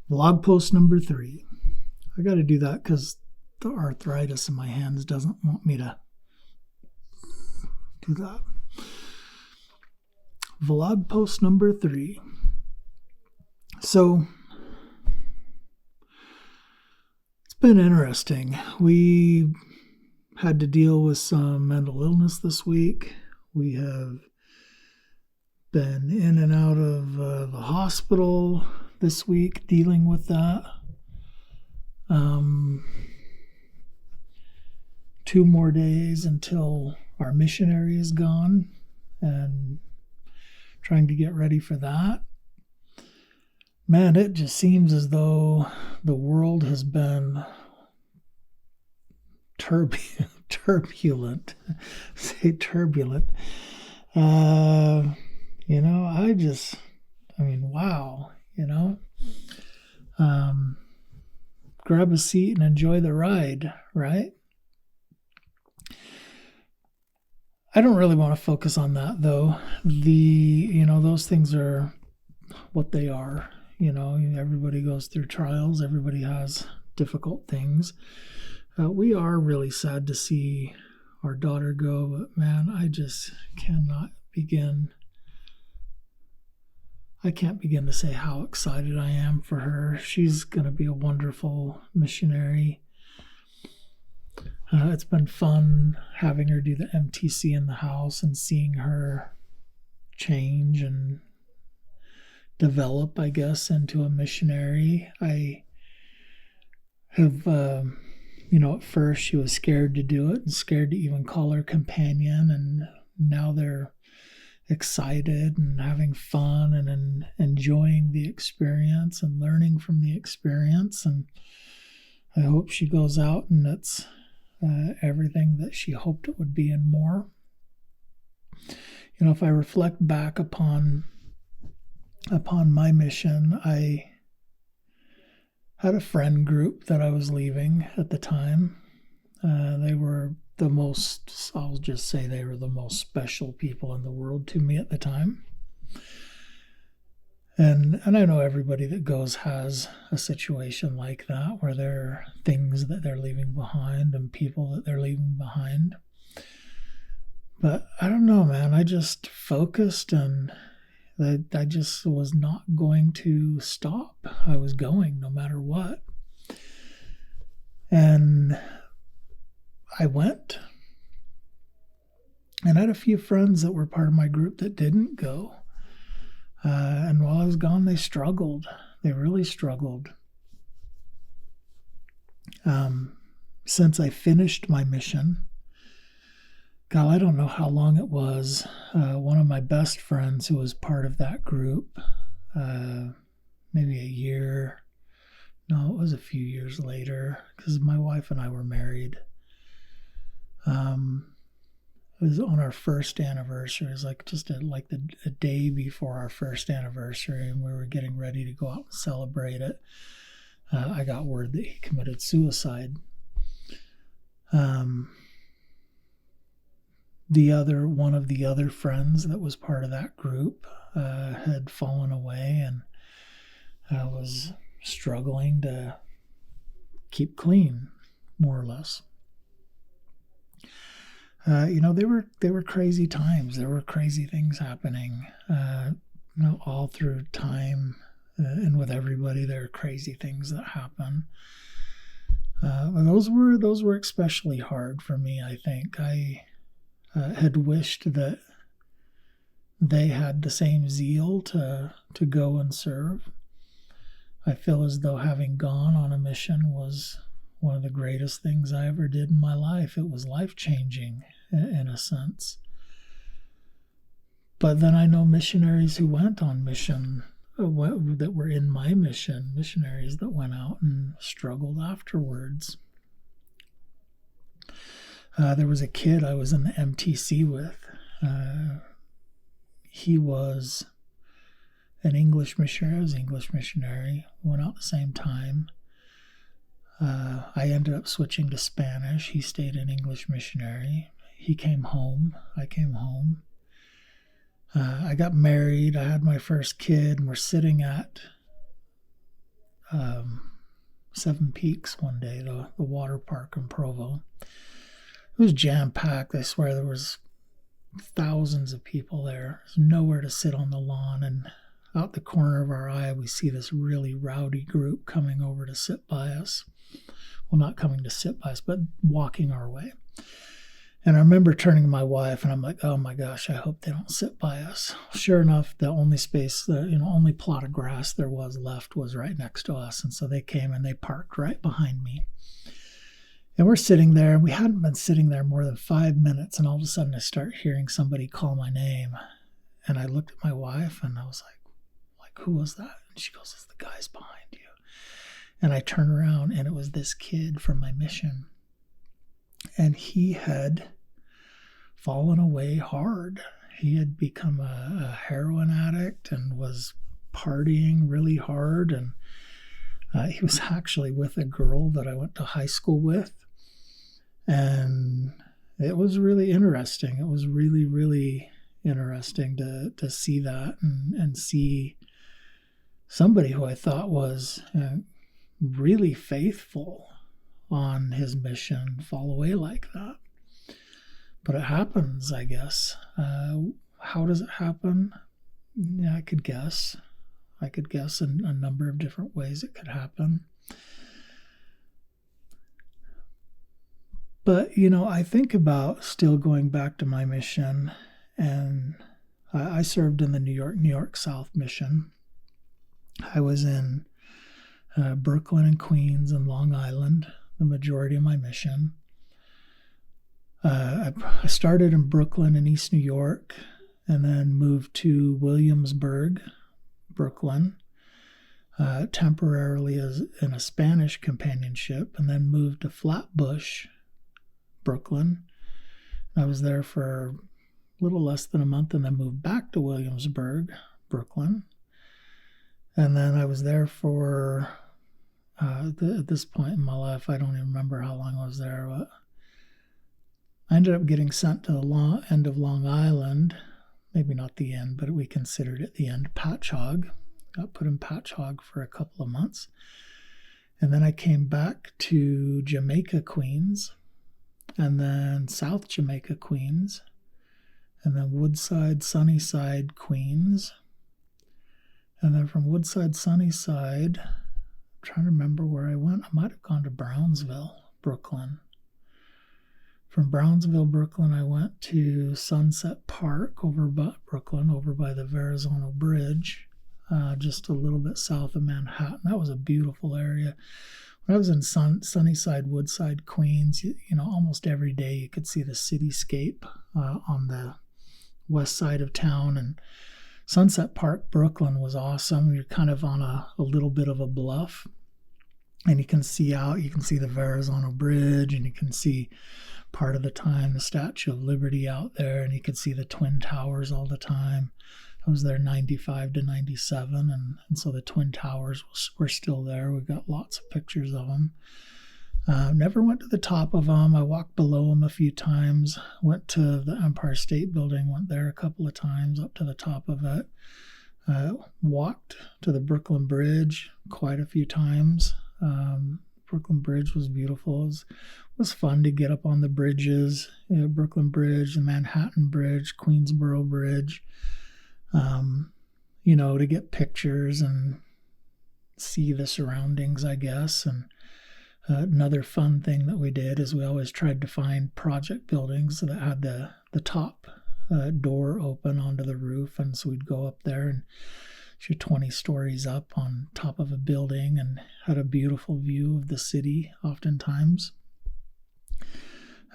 Blog post number 3. I got to do that because the arthritis in my hands doesn't want me to do that. Vlog post number 3. So, it's been interesting. We had to deal with some mental illness this week. We have been in and out of the hospital this week dealing with that. 2 more days until our missionary is gone, and trying to get ready for that. Man, it just seems as though the world has been turbulent. Say turbulent. Wow, grab a seat and enjoy the ride, right? I don't really want to focus on that, though. Those things are what they are. Everybody goes through trials. Everybody has difficult things. We are really sad to see our daughter go, but man, I just cannot begin. I can't begin to say how excited I am for her. She's going to be a wonderful missionary. It's been fun having her do the MTC in the house and seeing her change and develop, I guess, into a missionary. I have, at first she was scared to do it and scared to even call her companion, and now they're excited and having fun and enjoying the experience and learning from the experience. And I hope she goes out and it's everything that she hoped it would be and more. If I reflect back upon my mission, I had a friend group that I was leaving at the time. They were the most special people in the world to me at the time. And I know everybody that goes has a situation like that, where there are things that they're leaving behind and people that they're leaving behind. But I don't know, man. I just focused, and I just was not going to stop. I was going no matter what. And I went. And I had a few friends that were part of my group that didn't go. And while I was gone, they struggled. They really struggled. Since I finished my mission, God, I don't know how long it was. One of my best friends who was part of that group, maybe a year. No, it was a few years later, because my wife and I were married. It was on our first anniversary. It was a day before our first anniversary, and we were getting ready to go out and celebrate it. I got word that he committed suicide. One of the other friends that was part of that group had fallen away and was struggling to keep clean, more or less. They were crazy times. There were crazy things happening, all through time, and with everybody, there are crazy things that happen. Those were especially hard for me. I think I had wished that they had the same zeal to go and serve. I feel as though having gone on a mission was one of the greatest things I ever did in my life. It was life-changing in a sense. But then I know missionaries who went on mission, that were in my mission, missionaries that went out and struggled afterwards. There was a kid I was in the MTC with. He was an English missionary. I was an English missionary. We went out at the same time. I ended up switching to Spanish. He stayed an English missionary. He came home. I came home. I got married. I had my first kid, and we're sitting at Seven Peaks one day, the water park in Provo. It was jam-packed. I swear there was thousands of people there. There's nowhere to sit on the lawn, and out the corner of our eye, we see this really rowdy group coming over to sit by us. Well, not coming to sit by us, but walking our way. And I remember turning to my wife, and I'm like, oh my gosh, I hope they don't sit by us. Sure enough, the only space, only plot of grass there was left was right next to us. And so they came and they parked right behind me. And we're sitting there, and we hadn't been sitting there more than 5 minutes, and all of a sudden I start hearing somebody call my name. And I looked at my wife, and I was like, who was that? And she goes, it's the guys behind you. And I turn around, and it was this kid from my mission. And he had fallen away hard. He had become a heroin addict and was partying really hard. And he was actually with a girl that I went to high school with. And it was really interesting. It was really, really interesting to see that and see somebody who I thought was really faithful on his mission fall away like that. But it happens, I guess. How does it happen? Yeah, I could guess. In a number of different ways it could happen. But, I think about still going back to my mission, and I served in the New York South mission. I was in Brooklyn and Queens and Long Island, the majority of my mission. I started in Brooklyn in East New York, and then moved to Williamsburg, Brooklyn, temporarily as in a Spanish companionship, and then moved to Flatbush, Brooklyn. I was there for a little less than a month, and then moved back to Williamsburg, Brooklyn. And then I was there for, at this point in my life, I don't even remember how long I was there, but I ended up getting sent to the end of Long Island. Maybe not the end, but we considered it the end. Patchouge. Got put in Patchouge for a couple of months. And then I came back to Jamaica, Queens, and then South Jamaica, Queens, and then Woodside, Sunnyside, Queens. And then from Woodside, Sunnyside, I'm trying to remember where I went. I might have gone to Brownsville, Brooklyn. From Brownsville, Brooklyn, I went to Sunset Park over by Brooklyn, over by the Verrazano Bridge, just a little bit south of Manhattan. That was a beautiful area. When I was in Sunnyside, Woodside, Queens, almost every day you could see the cityscape on the west side of town. And Sunset Park, Brooklyn was awesome. You're kind of on a little bit of a bluff, and you can see the Verrazano Bridge, and you can see part of the time the Statue of Liberty out there, and you could see the Twin Towers all the time. I was there 95 to 97, and so the Twin Towers were still there. We've got lots of pictures of them. Never went to the top of them. I walked below them a few times. Went to the Empire State Building, went there a couple of times up to the top of it. Walked to the Brooklyn Bridge quite a few times. Brooklyn Bridge was beautiful. It was fun to get up on the bridges. Brooklyn Bridge, the Manhattan Bridge, Queensboro Bridge. To get pictures and see the surroundings, I guess. And another fun thing that we did is we always tried to find project buildings that had the top door open onto the roof. And so we'd go up there, and you're 20 stories up on top of a building, and had a beautiful view of the city oftentimes.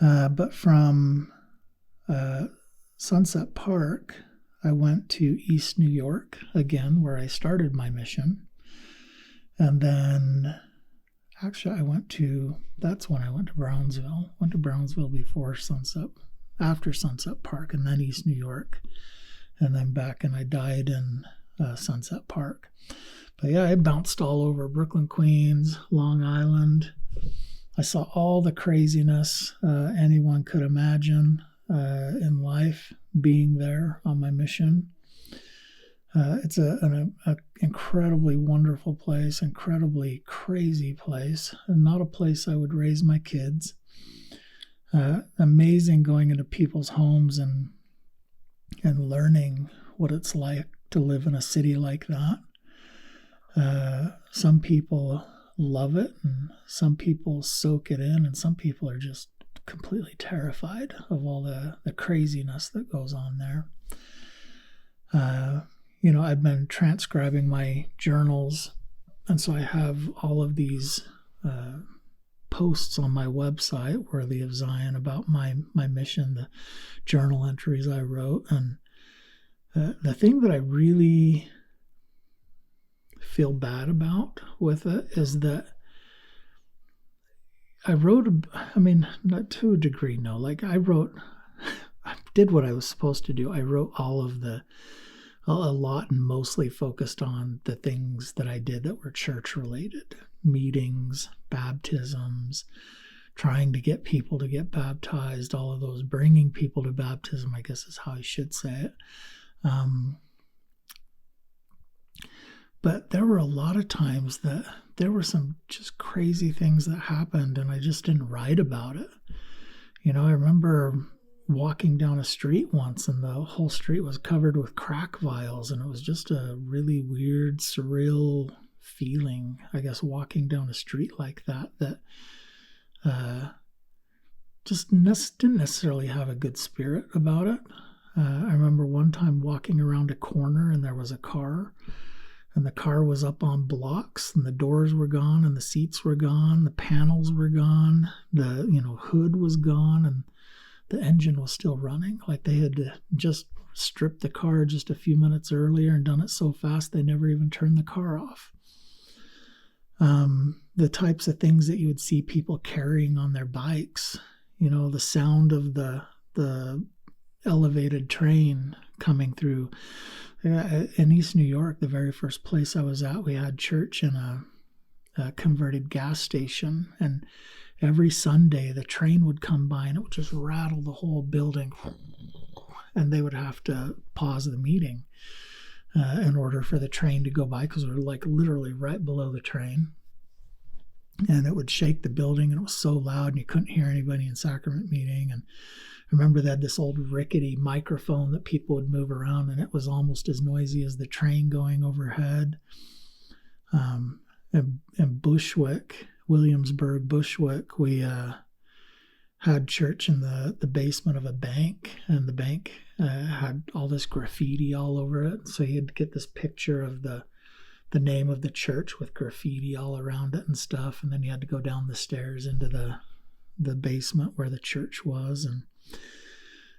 But from Sunset Park, I went to East New York again, where I started my mission. And then actually that's when I went to Brownsville. Went to Brownsville after Sunset Park, and then East New York, and then back, and I died in Sunset Park. But yeah, I bounced all over Brooklyn, Queens, Long Island. I saw all the craziness anyone could imagine in life being there on my mission. It's an incredibly wonderful place, incredibly crazy place, and not a place I would raise my kids. Amazing going into people's homes and learning what it's like to live in a city like that. Some people love it, and some people soak it in, and some people are just completely terrified of all the craziness that goes on there. I've been transcribing my journals, and so I have all of these posts on my website, Worthy of Zion, about my mission, the journal entries I wrote. And the thing that I really feel bad about with it is that I wrote, not to a degree, no, like I did what I was supposed to do. I wrote a lot and mostly focused on the things that I did that were church related, meetings, baptisms, trying to get people to get baptized, all of those, bringing people to baptism, I guess is how I should say it. But there were a lot of times that there were some just crazy things that happened, and I just didn't write about it. I remember walking down a street once, and the whole street was covered with crack vials, and it was just a really weird, surreal feeling, I guess, walking down a street like that just didn't necessarily have a good spirit about it. I remember one time walking around a corner, and there was a car, and the car was up on blocks, and the doors were gone, and the seats were gone, the panels were gone, the hood was gone, and the engine was still running. Like they had just stripped the car just a few minutes earlier and done it so fast they never even turned the car off. The types of things that you would see people carrying on their bikes, the sound of the elevated train coming through. In East New York, the very first place I was at, we had church in a converted gas station, and every Sunday the train would come by and it would just rattle the whole building, and they would have to pause the meeting in order for the train to go by, because we were like literally right below the train, and it would shake the building, and it was so loud and you couldn't hear anybody in sacrament meeting. And I remember they had this old rickety microphone that people would move around, and it was almost as noisy as the train going overhead. In Bushwick, Williamsburg, Bushwick, we had church in the basement of a bank, and the bank had all this graffiti all over it. So you'd get this picture of the name of the church with graffiti all around it and stuff, and then you had to go down the stairs into the basement where the church was, and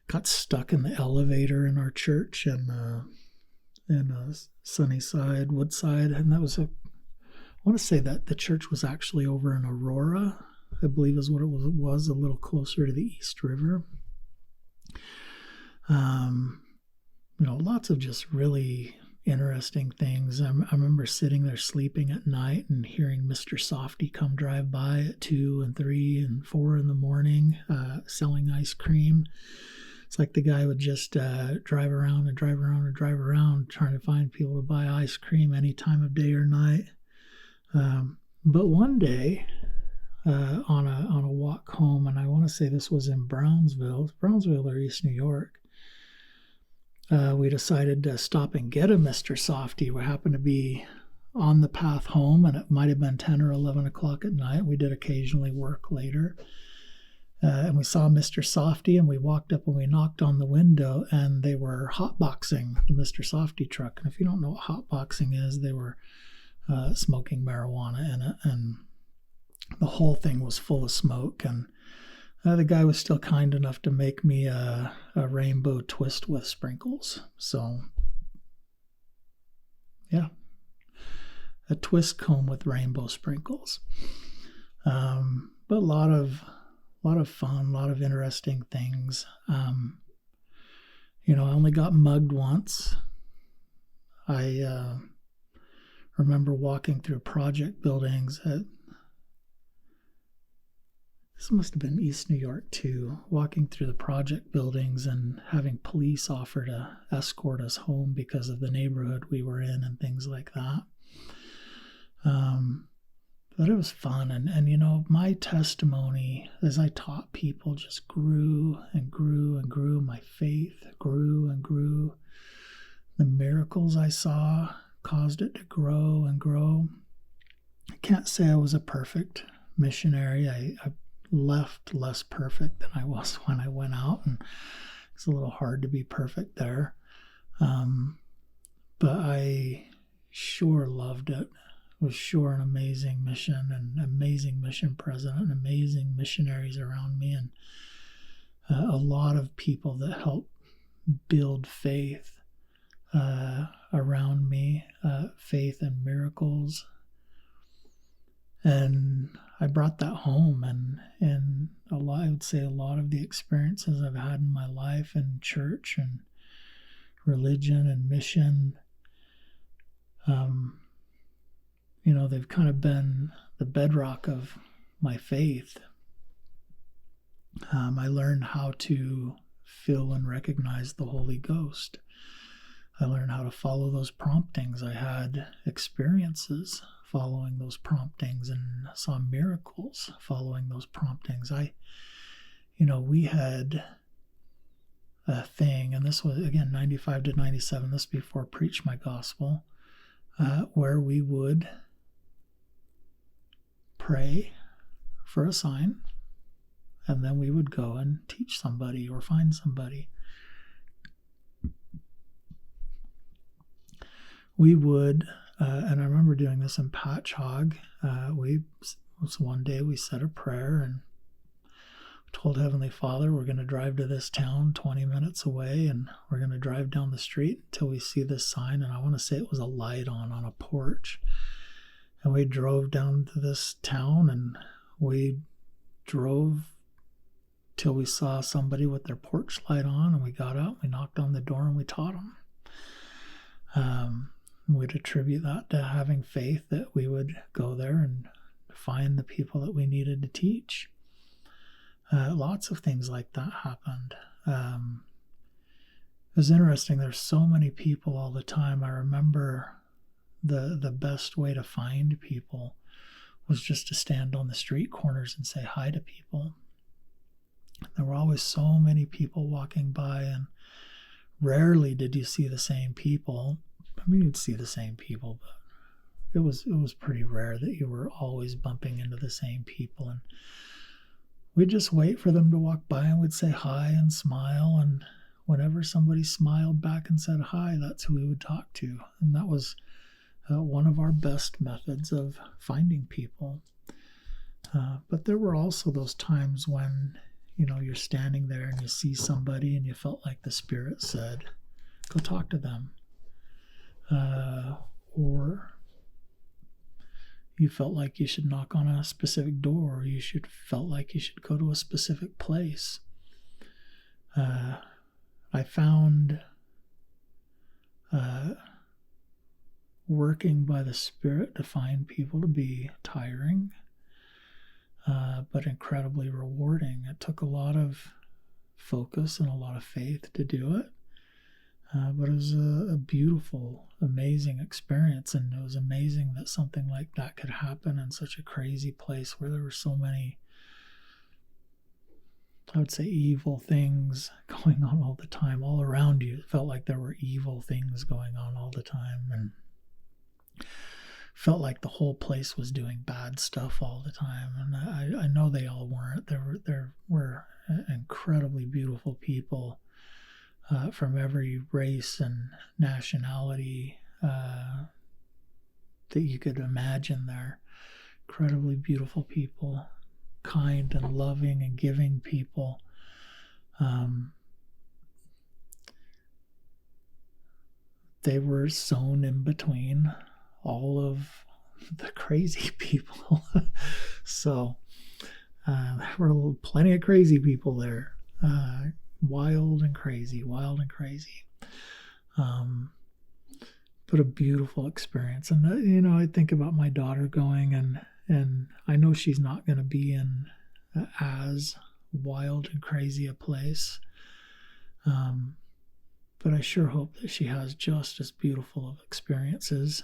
got stuck in the elevator in our church in Sunnyside, Woodside, and that was I want to say that the church was actually over in Aurora, I believe is what it was, a little closer to the East River. Lots of just really interesting things. I remember sitting there sleeping at night and hearing Mr. Softy come drive by at 2 and 3 and 4 in the morning, selling ice cream. It's like the guy would just drive around trying to find people to buy ice cream any time of day or night. But one day, on a walk home, and I want to say this was in Brownsville or East New York, we decided to stop and get a Mr. Softy. We happened to be on the path home, and it might have been 10 or 11 o'clock at night. We did occasionally work later. And we saw Mr. Softy, and we walked up and we knocked on the window, and they were hotboxing the Mr. Softy truck. And if you don't know what hotboxing is, they were smoking marijuana in it, and the whole thing was full of smoke. And the guy was still kind enough to make me a rainbow twist with sprinkles. So, yeah, a twist comb with rainbow sprinkles. But a lot of fun, a lot of interesting things. I only got mugged once. I remember walking through project buildings this must have been East New York too, walking through the project buildings and having police offer to escort us home because of the neighborhood we were in and things like that. But it was fun. And my testimony as I taught people just grew and grew and grew. My faith grew and grew. The miracles I saw caused it to grow and grow. I can't say I was a perfect missionary. I left less perfect than I was when I went out, and it's a little hard to be perfect there. But I sure loved it. It was sure an amazing mission, and amazing mission president, and amazing missionaries around me, and a lot of people that helped build faith around me, faith and miracles. And I brought that home, and I would say a lot of the experiences I've had in my life in church and religion and mission, they've kind of been the bedrock of my faith. I learned how to feel and recognize the Holy Ghost. I learned how to follow those promptings. I had experiences following those promptings and saw miracles following those promptings. We had a thing, and this was, again, 95 to 97, this before Preach My Gospel, where we would pray for a sign, and then we would go and teach somebody or find somebody. We would, and I remember doing this in Patchouge. One day we said a prayer and told Heavenly Father, we're going to drive to this town 20 minutes away, and we're going to drive down the street until we see this sign. And I want to say it was a light on a porch. And we drove down to this town, and we drove till we saw somebody with their porch light on, and we got out, we knocked on the door, and we taught them. We'd attribute that to having faith that we would go there and find the people that we needed to teach. Lots of things like that happened. It was interesting. There's so many people all the time. I remember the best way to find people was just to stand on the street corners and say hi to people. There were always so many people walking by, and rarely did you see the same people. I mean, you'd see the same people, but it was pretty rare that you were always bumping into the same people. And we'd just wait for them to walk by, and we'd say hi and smile. And whenever somebody smiled back and said hi, that's who we would talk to. And that was one of our best methods of finding people. But there were also those times when, you're standing there and you see somebody and you felt like the Spirit said, go talk to them. Or you felt like you should knock on a specific door, or you felt like you should go to a specific place. I found working by the Spirit to find people to be tiring, but incredibly rewarding. It took a lot of focus and a lot of faith to do it. But it was a beautiful, amazing experience, and it was amazing that something like that could happen in such a crazy place where there were so many, I would say, evil things going on all the time. All around you, it felt like there were evil things going on all the time, and felt like the whole place was doing bad stuff all the time. And I know they all weren't. There were incredibly beautiful people from every race and nationality that you could imagine there. Incredibly beautiful people, kind and loving and giving people. They were sewn in between all of the crazy people. So there were plenty of crazy people there. Wild and crazy. But a beautiful experience. And I think about my daughter going, and I know she's not going to be in as wild and crazy a place. But I sure hope that she has just as beautiful of experiences,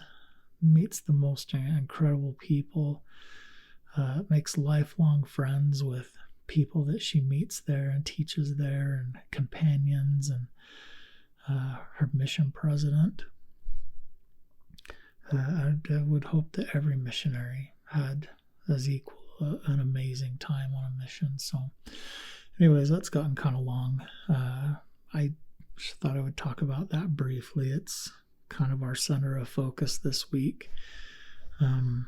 meets the most incredible people, makes lifelong friends with people that she meets there and teaches there, and companions, and her mission president. I would hope that every missionary had as equal an amazing time on a mission. So anyways, that's gotten kind of long. I just thought I would talk about that briefly. It's kind of our center of focus this week. And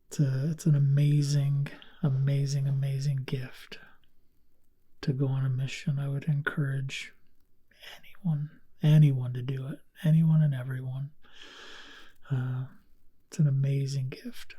it's an amazing gift to go on a mission. I would encourage anyone to do it, anyone and everyone. It's an amazing gift.